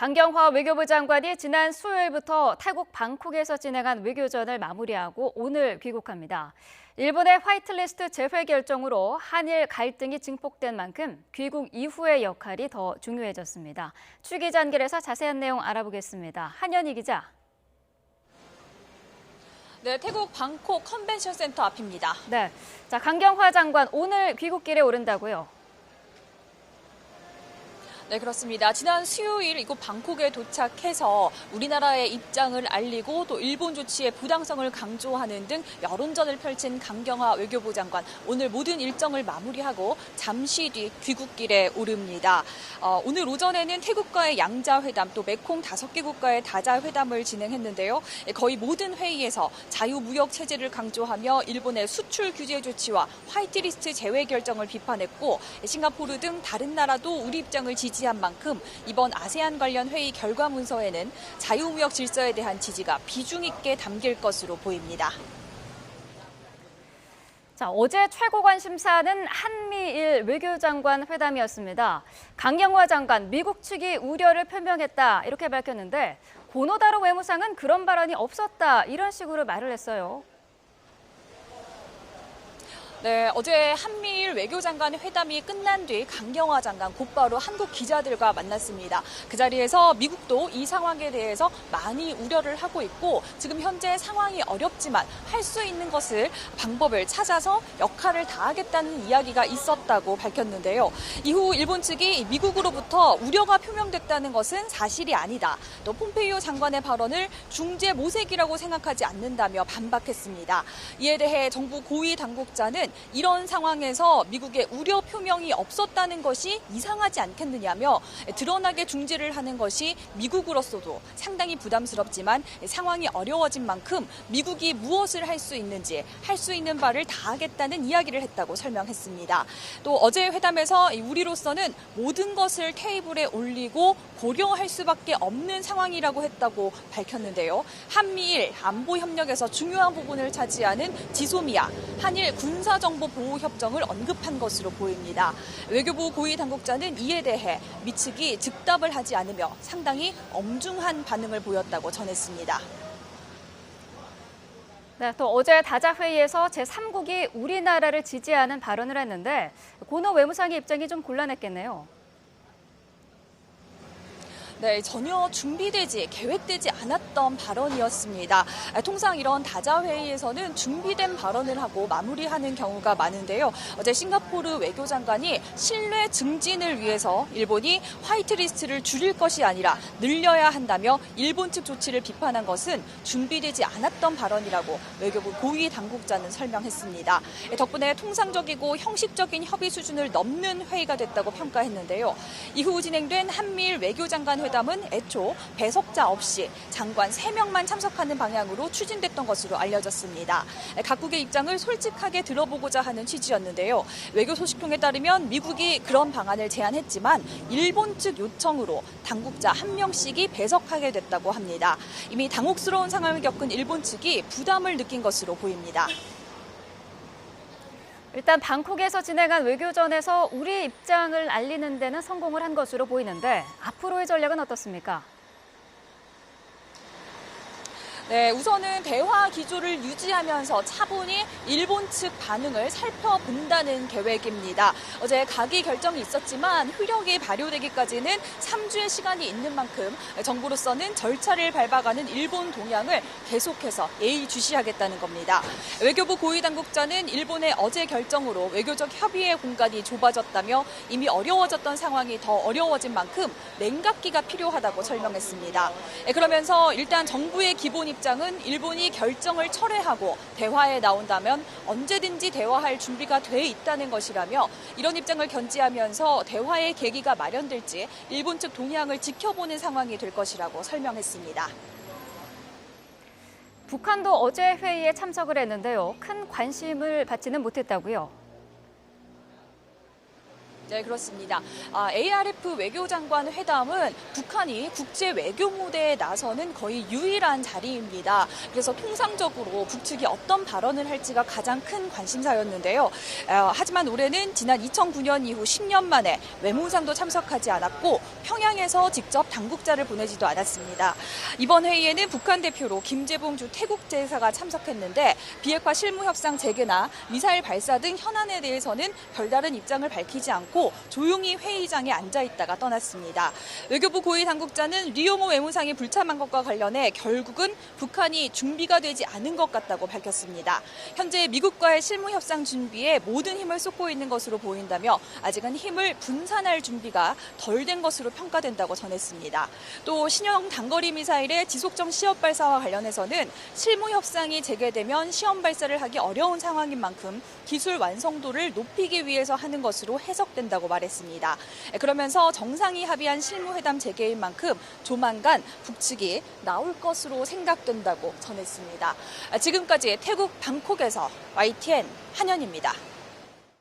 강경화 외교부 장관이 지난 수요일부터 태국 방콕에서 진행한 외교전을 마무리하고 오늘 귀국합니다. 일본의 화이트리스트 재회 결정으로 한일 갈등이 증폭된 만큼 귀국 이후의 역할이 더 중요해졌습니다. 추기자 연결해서 자세한 내용 알아보겠습니다. 한연희 기자. 네, 태국 방콕 컨벤션 센터 앞입니다. 네, 자 강경화 장관 오늘 귀국길에 오른다고요? 네, 그렇습니다. 지난 수요일 이곳 방콕에 도착해서 우리나라의 입장을 알리고 또 일본 조치의 부당성을 강조하는 등 여론전을 펼친 강경화 외교부 장관. 오늘 모든 일정을 마무리하고 잠시 뒤 귀국길에 오릅니다. 오늘 오전에는 태국과의 양자회담 또 메콩 5개 국가의 다자회담을 진행했는데요. 거의 모든 회의에서 자유무역 체제를 강조하며 일본의 수출 규제 조치와 화이트리스트 제외 결정을 비판했고 싱가포르 등 다른 나라도 우리 입장을 지지한 만큼 이번 아세안 관련 회의 결과 문서에는 자유무역 질서에 대한 지지가 비중 있게 담길 것으로 보입니다. 자, 어제 최고 관심사는 한미일 외교장관 회담이었습니다. 강경화 장관, 미국 측이 우려를 표명했다 이렇게 밝혔는데 고노다로 외무상은 그런 발언이 없었다 이런 식으로 말을 했어요. 네, 어제 한미일 외교장관 회담이 끝난 뒤 강경화 장관 곧바로 한국 기자들과 만났습니다. 그 자리에서 미국도 이 상황에 대해서 많이 우려를 하고 있고 지금 현재 상황이 어렵지만 할 수 있는 것을 방법을 찾아서 역할을 다하겠다는 이야기가 있었다고 밝혔는데요. 이후 일본 측이 미국으로부터 우려가 표명됐다는 것은 사실이 아니다. 또 폼페이오 장관의 발언을 중재 모색이라고 생각하지 않는다며 반박했습니다. 이에 대해 정부 고위 당국자는 이런 상황에서 미국의 우려 표명이 없었다는 것이 이상하지 않겠느냐며 드러나게 중재를 하는 것이 미국으로서도 상당히 부담스럽지만 상황이 어려워진 만큼 미국이 무엇을 할 수 있는지 할 수 있는 바를 다하겠다는 이야기를 했다고 설명했습니다. 또 어제 회담에서 우리로서는 모든 것을 테이블에 올리고 고려할 수밖에 없는 상황이라고 했다고 밝혔는데요. 한미일 안보 협력에서 중요한 부분을 차지하는 지소미아, 한일 군사정보보호협정을 언급한 것으로 보입니다. 외교부 고위 당국자는 이에 대해 미 측이 즉답을 하지 않으며 상당히 엄중한 반응을 보였다고 전했습니다. 네, 또 어제 다자회의에서 제3국이 우리나라를 지지하는 발언을 했는데 고노 외무상의 입장이 좀 곤란했겠네요. 네, 전혀 준비되지, 계획되지 않았던 발언이었습니다. 통상 이런 다자회의에서는 준비된 발언을 하고 마무리하는 경우가 많은데요. 어제 싱가포르 외교장관이 신뢰 증진을 위해서 일본이 화이트리스트를 줄일 것이 아니라 늘려야 한다며 일본 측 조치를 비판한 것은 준비되지 않았던 발언이라고 외교부 고위 당국자는 설명했습니다. 덕분에 통상적이고 형식적인 협의 수준을 넘는 회의가 됐다고 평가했는데요. 이후 진행된 한미일 외교장관 회담은 애초 배석자 없이 장관 3명만 참석하는 방향으로 추진됐던 것으로 알려졌습니다. 각국의 입장을 솔직하게 들어보고자 하는 취지였는데요. 외교 소식통에 따르면 미국이 그런 방안을 제안했지만 일본 측 요청으로 당국자 1명씩이 배석하게 됐다고 합니다. 이미 당혹스러운 상황을 겪은 일본 측이 부담을 느낀 것으로 보입니다. 일단 방콕에서 진행한 외교전에서 우리 입장을 알리는 데는 성공을 한 것으로 보이는데 앞으로의 전략은 어떻습니까? 네, 우선은 대화 기조를 유지하면서 차분히 일본 측 반응을 살펴본다는 계획입니다. 어제 가기 결정이 있었지만 효력이 발효되기까지는 3주의 시간이 있는 만큼 정부로서는 절차를 밟아가는 일본 동향을 계속해서 예의주시하겠다는 겁니다. 외교부 고위 당국자는 일본의 어제 결정으로 외교적 협의의 공간이 좁아졌다며 이미 어려워졌던 상황이 더 어려워진 만큼 냉각기가 필요하다고 설명했습니다. 그러면서 일단 정부의 기본 입장은 일본이 결정을 철회하고 대화에 나온다면 언제든지 대화할 준비가 돼 있다는 것이라며 이런 입장을 견지하면서 대화의 계기가 마련될지 일본 측 동향을 지켜보는 상황이 될 것이라고 설명했습니다. 북한도 어제 회의에 참석을 했는데요. 큰 관심을 받지는 못했다고요. 네, 그렇습니다. ARF 외교장관 회담은 북한이 국제 외교 무대에 나서는 거의 유일한 자리입니다. 그래서 통상적으로 북측이 어떤 발언을 할지가 가장 큰 관심사였는데요. 하지만 올해는 지난 2009년 이후 10년 만에 외무상도 참석하지 않았고 평양에서 직접 당국자를 보내지도 않았습니다. 이번 회의에는 북한 대표로 김재봉 주 태국 대사가 참석했는데 비핵화 실무 협상 재개나 미사일 발사 등 현안에 대해서는 별다른 입장을 밝히지 않고 조용히 회의장에 앉아 있다가 떠났습니다. 외교부 고위 당국자는 류용호 외무상이 불참한 것과 관련해 결국은 북한이 준비가 되지 않은 것 같다고 밝혔습니다. 현재 미국과의 실무 협상 준비에 모든 힘을 쏟고 있는 것으로 보인다며 아직은 힘을 분산할 준비가 덜 된 것으로 평가된다고 전했습니다. 또 신형 단거리 미사일의 지속적 시험 발사와 관련해서는 실무 협상이 재개되면 시험 발사를 하기 어려운 상황인 만큼 기술 완성도를 높이기 위해서 하는 것으로 해석된다고 말했습니다. 그러면서 정상이 합의한 실무회담 재개인 만큼 조만간 북측이 나올 것으로 생각된다고 전했습니다. 지금까지 태국 방콕에서 YTN 한현입니다.